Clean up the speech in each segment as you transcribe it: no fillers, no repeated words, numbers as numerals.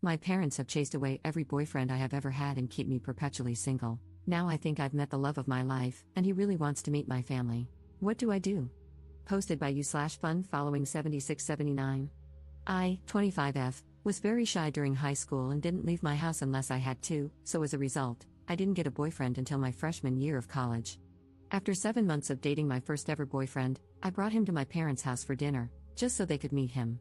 My parents have chased away every boyfriend I have ever had and keep me perpetually single. Now I think I've met the love of my life, and he really wants to meet my family. What do I do? Posted by you/fun following 7679. I, 25F, was very shy during high school and didn't leave my house unless I had to, so as a result, I didn't get a boyfriend until my freshman year of college. After 7 months of dating my first ever boyfriend, I brought him to my parents' house for dinner, just so they could meet him.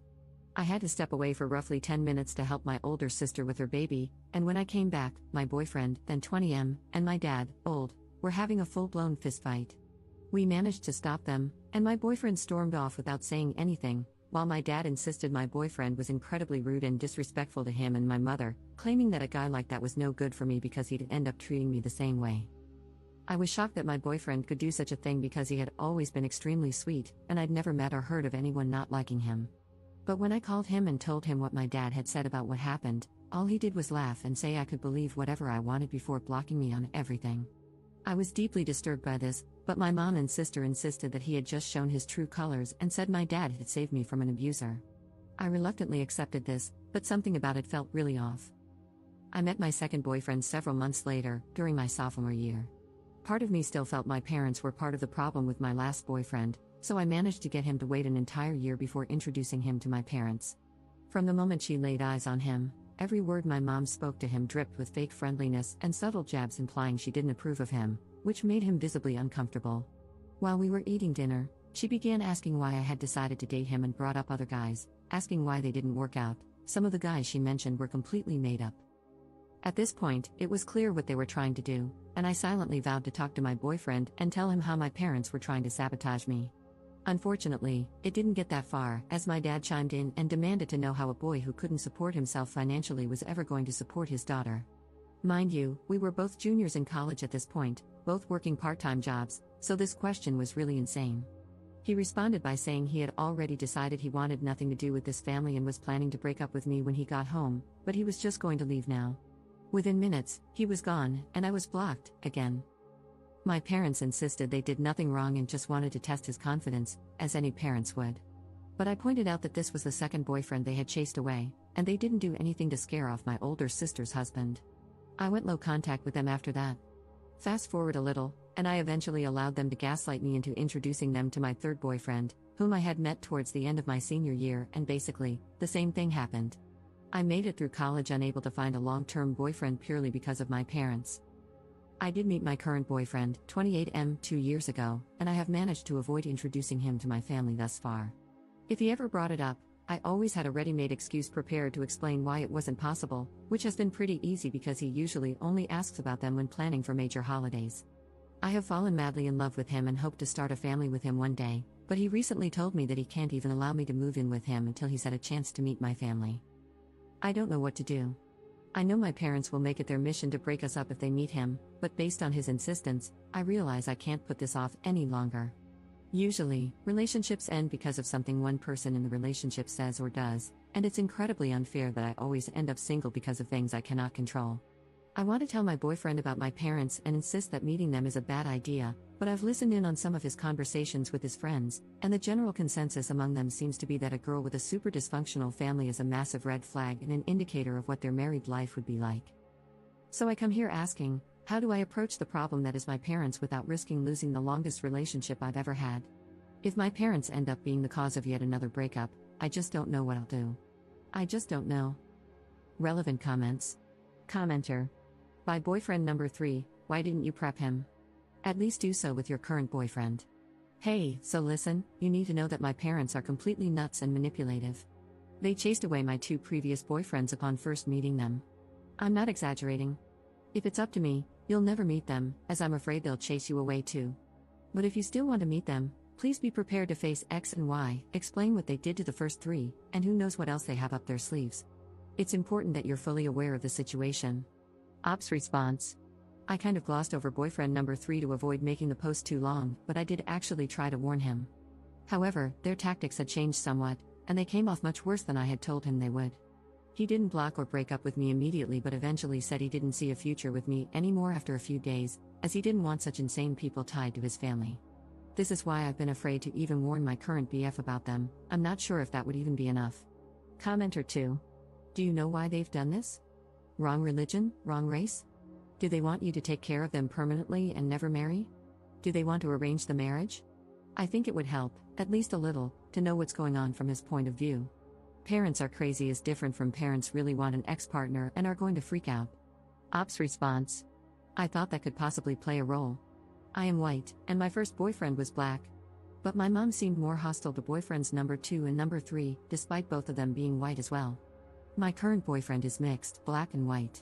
I had to step away for roughly 10 minutes to help my older sister with her baby, and when I came back, my boyfriend, then 20M, and my dad, old, were having a full-blown fistfight. We managed to stop them, and my boyfriend stormed off without saying anything, while my dad insisted my boyfriend was incredibly rude and disrespectful to him and my mother, claiming that a guy like that was no good for me because he'd end up treating me the same way. I was shocked that my boyfriend could do such a thing because he had always been extremely sweet, and I'd never met or heard of anyone not liking him. But when I called him and told him what my dad had said about what happened, all he did was laugh and say I could believe whatever I wanted before blocking me on everything. I was deeply disturbed by this, but my mom and sister insisted that he had just shown his true colors and said my dad had saved me from an abuser. I reluctantly accepted this, but something about it felt really off. I met my second boyfriend several months later, during my sophomore year. Part of me still felt my parents were part of the problem with my last boyfriend, so I managed to get him to wait an entire year before introducing him to my parents. From the moment she laid eyes on him, every word my mom spoke to him dripped with fake friendliness and subtle jabs implying she didn't approve of him, which made him visibly uncomfortable. While we were eating dinner, she began asking why I had decided to date him and brought up other guys, asking why they didn't work out. Some of the guys she mentioned were completely made up. At this point, it was clear what they were trying to do, and I silently vowed to talk to my boyfriend and tell him how my parents were trying to sabotage me. Unfortunately, it didn't get that far, as my dad chimed in and demanded to know how a boy who couldn't support himself financially was ever going to support his daughter. Mind you, we were both juniors in college at this point, both working part-time jobs, so this question was really insane. He responded by saying he had already decided he wanted nothing to do with this family and was planning to break up with me when he got home, but he was just going to leave now. Within minutes, he was gone, and I was blocked, again. My parents insisted they did nothing wrong and just wanted to test his confidence, as any parents would. But I pointed out that this was the second boyfriend they had chased away, and they didn't do anything to scare off my older sister's husband. I went low contact with them after that. Fast forward a little, and I eventually allowed them to gaslight me into introducing them to my third boyfriend, whom I had met towards the end of my senior year, and basically, the same thing happened. I made it through college unable to find a long-term boyfriend purely because of my parents. I did meet my current boyfriend, 28M, 2 years ago, and I have managed to avoid introducing him to my family thus far. If he ever brought it up, I always had a ready-made excuse prepared to explain why it wasn't possible, which has been pretty easy because he usually only asks about them when planning for major holidays. I have fallen madly in love with him and hope to start a family with him one day, but he recently told me that he can't even allow me to move in with him until he's had a chance to meet my family. I don't know what to do. I know my parents will make it their mission to break us up if they meet him, but based on his insistence, I realize I can't put this off any longer. Usually, relationships end because of something one person in the relationship says or does, and it's incredibly unfair that I always end up single because of things I cannot control. I want to tell my boyfriend about my parents and insist that meeting them is a bad idea, but I've listened in on some of his conversations with his friends, and the general consensus among them seems to be that a girl with a super dysfunctional family is a massive red flag and an indicator of what their married life would be like. So I come here asking, how do I approach the problem that is my parents without risking losing the longest relationship I've ever had? If my parents end up being the cause of yet another breakup, I just don't know what I'll do. I just don't know. Relevant comments. Commenter. By boyfriend number 3, why didn't you prep him? At least do so with your current boyfriend. Hey, so listen, you need to know that my parents are completely nuts and manipulative. They chased away my 2 previous boyfriends upon first meeting them. I'm not exaggerating. If it's up to me, you'll never meet them, as I'm afraid they'll chase you away too. But if you still want to meet them, please be prepared to face X and Y, explain what they did to the first 3, and who knows what else they have up their sleeves. It's important that you're fully aware of the situation. Ops response. I kind of glossed over boyfriend number 3 to avoid making the post too long, but I did actually try to warn him. However, their tactics had changed somewhat, and they came off much worse than I had told him they would. He didn't block or break up with me immediately but eventually said he didn't see a future with me anymore after a few days, as he didn't want such insane people tied to his family. This is why I've been afraid to even warn my current BF about them. I'm not sure if that would even be enough. Commenter 2. Do you know why they've done this? Wrong religion, wrong race? Do they want you to take care of them permanently and never marry? Do they want to arrange the marriage? I think it would help, at least a little, to know what's going on from his point of view. Parents are crazy is different from parents really want an ex-partner and are going to freak out. Ops response. I thought that could possibly play a role. I am white, and my first boyfriend was black. But my mom seemed more hostile to boyfriends number 2 and number 3, despite both of them being white as well. My current boyfriend is mixed, black and white.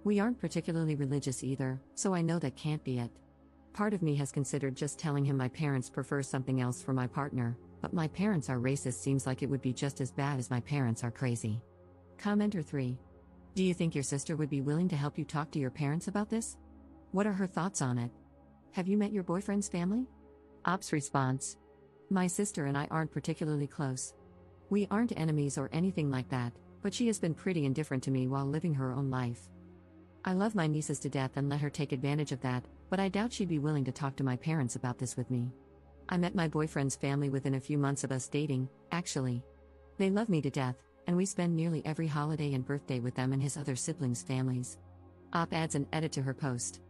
We aren't particularly religious either, so I know that can't be it. Part of me has considered just telling him my parents prefer something else for my partner, but my parents are racist seems like it would be just as bad as my parents are crazy. Commenter 3. Do you think your sister would be willing to help you talk to your parents about this? What are her thoughts on it? Have you met your boyfriend's family? Ops response. My sister and I aren't particularly close. We aren't enemies or anything like that, but she has been pretty indifferent to me while living her own life. I love my nieces to death and let her take advantage of that, but I doubt she'd be willing to talk to my parents about this with me. I met my boyfriend's family within a few months of us dating, actually. They love me to death, and we spend nearly every holiday and birthday with them and his other siblings' families. Op adds an edit to her post.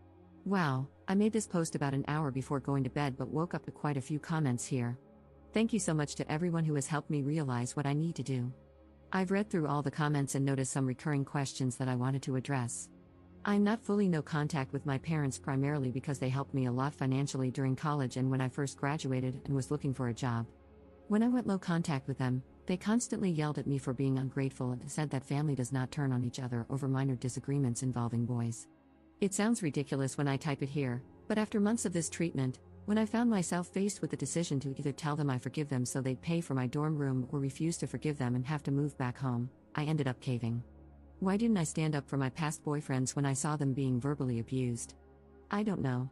Wow, I made this post about an hour before going to bed but woke up to quite a few comments here. Thank you so much to everyone who has helped me realize what I need to do. I've read through all the comments and noticed some recurring questions that I wanted to address. I'm not fully no contact with my parents primarily because they helped me a lot financially during college and when I first graduated and was looking for a job. When I went low contact with them, they constantly yelled at me for being ungrateful and said that family does not turn on each other over minor disagreements involving boys. It sounds ridiculous when I type it here, but after months of this treatment, when I found myself faced with the decision to either tell them I forgive them so they'd pay for my dorm room or refuse to forgive them and have to move back home, I ended up caving. Why didn't I stand up for my past boyfriends when I saw them being verbally abused? I don't know.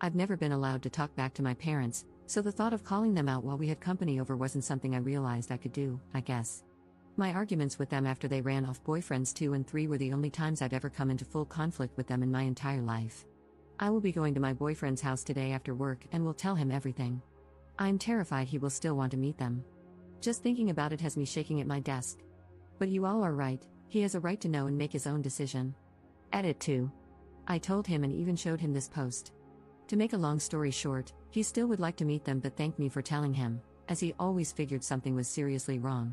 I've never been allowed to talk back to my parents, so the thought of calling them out while we had company over wasn't something I realized I could do, I guess. My arguments with them after they ran off boyfriends 2 and 3 were the only times I've ever come into full conflict with them in my entire life. I will be going to my boyfriend's house today after work and will tell him everything. I'm terrified he will still want to meet them. Just thinking about it has me shaking at my desk. But you all are right. He has a right to know and make his own decision. Edit 2. I told him and even showed him this post. To make a long story short, he still would like to meet them but thanked me for telling him, as he always figured something was seriously wrong.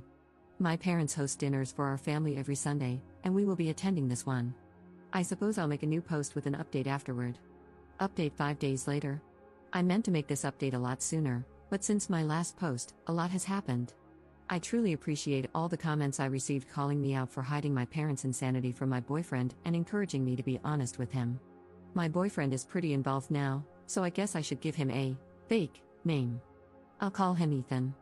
My parents host dinners for our family every Sunday, and we will be attending this one. I suppose I'll make a new post with an update afterward. Update 5 days later. I meant to make this update a lot sooner, but since my last post, a lot has happened. I truly appreciate all the comments I received calling me out for hiding my parents' insanity from my boyfriend and encouraging me to be honest with him. My boyfriend is pretty involved now, so I guess I should give him a fake name. I'll call him Ethan.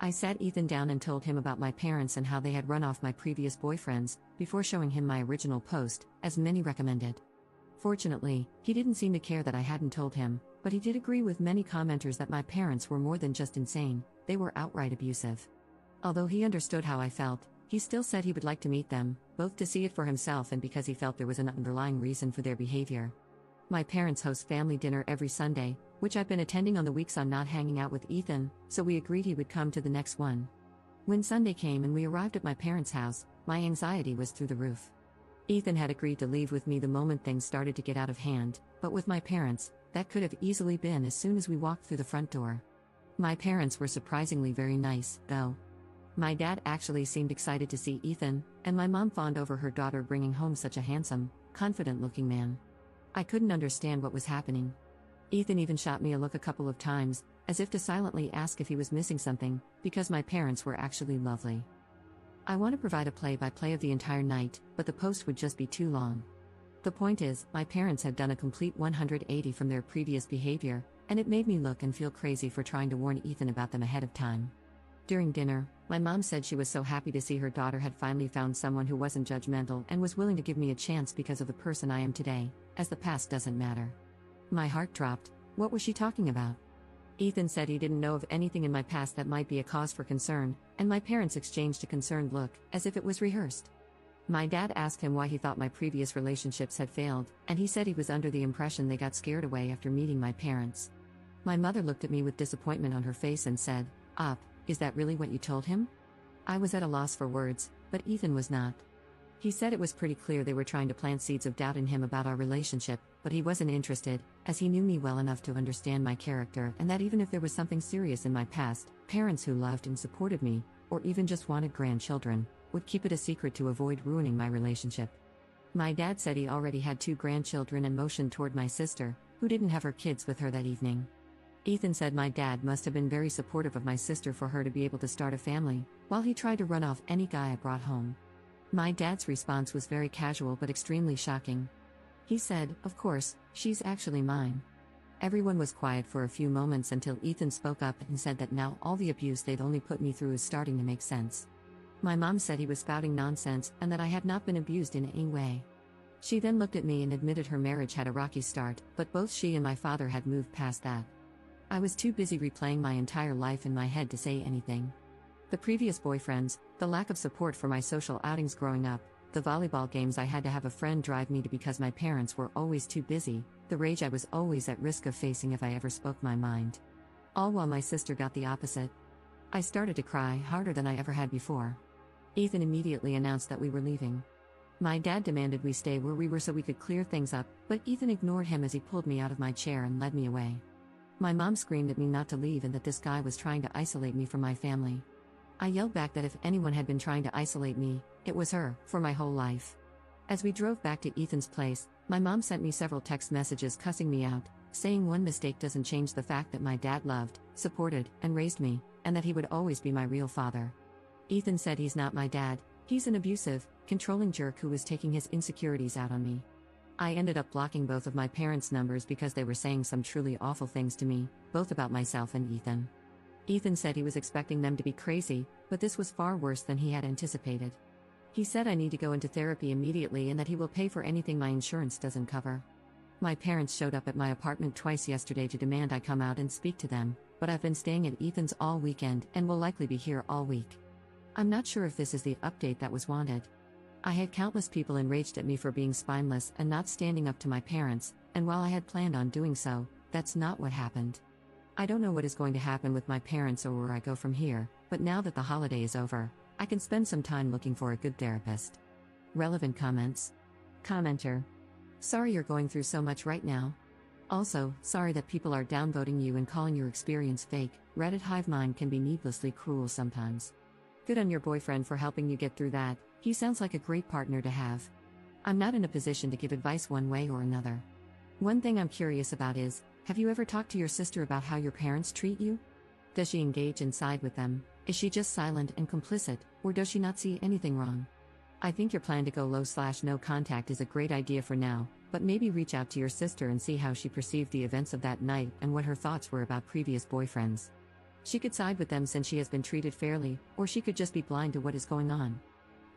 I sat Ethan down and told him about my parents and how they had run off my previous boyfriends, before showing him my original post, as many recommended. Fortunately, he didn't seem to care that I hadn't told him, but he did agree with many commenters that my parents were more than just insane, they were outright abusive. Although he understood how I felt, he still said he would like to meet them, both to see it for himself and because he felt there was an underlying reason for their behavior. My parents host family dinner every Sunday, which I've been attending on the weeks I'm not hanging out with Ethan, so we agreed he would come to the next one. When Sunday came and we arrived at my parents' house, my anxiety was through the roof. Ethan had agreed to leave with me the moment things started to get out of hand, but with my parents, that could have easily been as soon as we walked through the front door. My parents were surprisingly very nice, though. My dad actually seemed excited to see Ethan, and my mom fawned over her daughter bringing home such a handsome, confident-looking man. I couldn't understand what was happening. Ethan even shot me a look a couple of times, as if to silently ask if he was missing something, because my parents were actually lovely. I want to provide a play-by-play of the entire night, but the post would just be too long. The point is, my parents had done a complete 180 from their previous behavior, and it made me look and feel crazy for trying to warn Ethan about them ahead of time. During dinner, my mom said she was so happy to see her daughter had finally found someone who wasn't judgmental and was willing to give me a chance because of the person I am today, as the past doesn't matter. My heart dropped. What was she talking about? Ethan said he didn't know of anything in my past that might be a cause for concern, and my parents exchanged a concerned look, as if it was rehearsed. My dad asked him why he thought my previous relationships had failed, and he said he was under the impression they got scared away after meeting my parents. My mother looked at me with disappointment on her face and said, "Op, is that really what you told him?" I was at a loss for words, but Ethan was not. He said it was pretty clear they were trying to plant seeds of doubt in him about our relationship, but he wasn't interested, as he knew me well enough to understand my character and that even if there was something serious in my past, parents who loved and supported me, or even just wanted grandchildren, would keep it a secret to avoid ruining my relationship. My dad said he already had 2 grandchildren and motioned toward my sister, who didn't have her kids with her that evening. Ethan said my dad must have been very supportive of my sister for her to be able to start a family, while he tried to run off any guy I brought home. My dad's response was very casual but extremely shocking. He said, "Of course, she's actually mine." Everyone was quiet for a few moments until Ethan spoke up and said that now all the abuse they'd only put me through is starting to make sense. My mom said he was spouting nonsense and that I had not been abused in any way. She then looked at me and admitted her marriage had a rocky start, but both she and my father had moved past that. I was too busy replaying my entire life in my head to say anything. The previous boyfriends, the lack of support for my social outings growing up, the volleyball games I had to have a friend drive me to because my parents were always too busy, the rage I was always at risk of facing if I ever spoke my mind. All while my sister got the opposite. I started to cry harder than I ever had before. Ethan immediately announced that we were leaving. My dad demanded we stay where we were so we could clear things up, but Ethan ignored him as he pulled me out of my chair and led me away. My mom screamed at me not to leave and that this guy was trying to isolate me from my family. I yelled back that if anyone had been trying to isolate me, it was her, for my whole life. As we drove back to Ethan's place, my mom sent me several text messages cussing me out, saying one mistake doesn't change the fact that my dad loved, supported, and raised me, and that he would always be my real father. Ethan said he's not my dad, he's an abusive, controlling jerk who was taking his insecurities out on me. I ended up blocking both of my parents' numbers because they were saying some truly awful things to me, both about myself and Ethan. Ethan said he was expecting them to be crazy, but this was far worse than he had anticipated. He said I need to go into therapy immediately and that he will pay for anything my insurance doesn't cover. My parents showed up at my apartment twice yesterday to demand I come out and speak to them, but I've been staying at Ethan's all weekend and will likely be here all week. I'm not sure if this is the update that was wanted. I had countless people enraged at me for being spineless and not standing up to my parents, and while I had planned on doing so, that's not what happened. I don't know what is going to happen with my parents or where I go from here, but now that the holiday is over, I can spend some time looking for a good therapist. Relevant comments. Commenter. Sorry you're going through so much right now. Also, sorry that people are downvoting you and calling your experience fake. Reddit hive mind can be needlessly cruel sometimes. Good on your boyfriend for helping you get through that. He sounds like a great partner to have. I'm not in a position to give advice one way or another. One thing I'm curious about is, have you ever talked to your sister about how your parents treat you? Does she engage and side with them? Is she just silent and complicit, or does she not see anything wrong? I think your plan to go low/no contact is a great idea for now, but maybe reach out to your sister and see how she perceived the events of that night and what her thoughts were about previous boyfriends. She could side with them since she has been treated fairly, or she could just be blind to what is going on.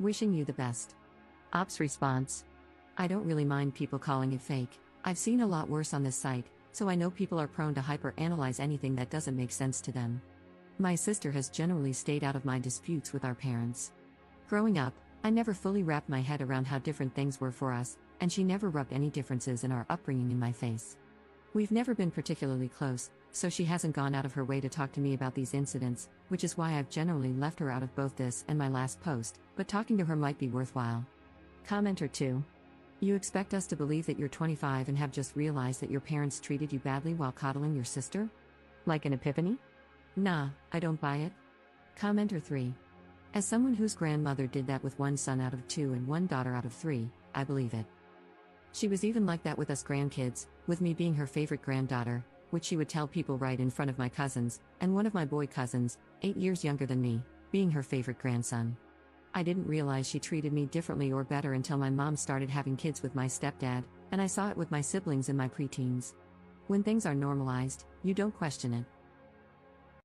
Wishing you the best. Ops response. I don't really mind people calling it fake. I've seen a lot worse on this site, so I know people are prone to hyper-analyze anything that doesn't make sense to them. My sister has generally stayed out of my disputes with our parents. Growing up, I never fully wrapped my head around how different things were for us, and she never rubbed any differences in our upbringing in my face. We've never been particularly close, so she hasn't gone out of her way to talk to me about these incidents, which is why I've generally left her out of both this and my last post, but talking to her might be worthwhile. Commenter 2. You expect us to believe that you're 25 and have just realized that your parents treated you badly while coddling your sister? Like an epiphany? Nah, I don't buy it. Commenter 3. As someone whose grandmother did that with one son out of 2 and one daughter out of 3, I believe it. She was even like that with us grandkids, with me being her favorite granddaughter, which she would tell people right in front of my cousins, and one of my boy cousins, 8 years younger than me, being her favorite grandson. I didn't realize she treated me differently or better until my mom started having kids with my stepdad, and I saw it with my siblings in my preteens. When things are normalized, you don't question it.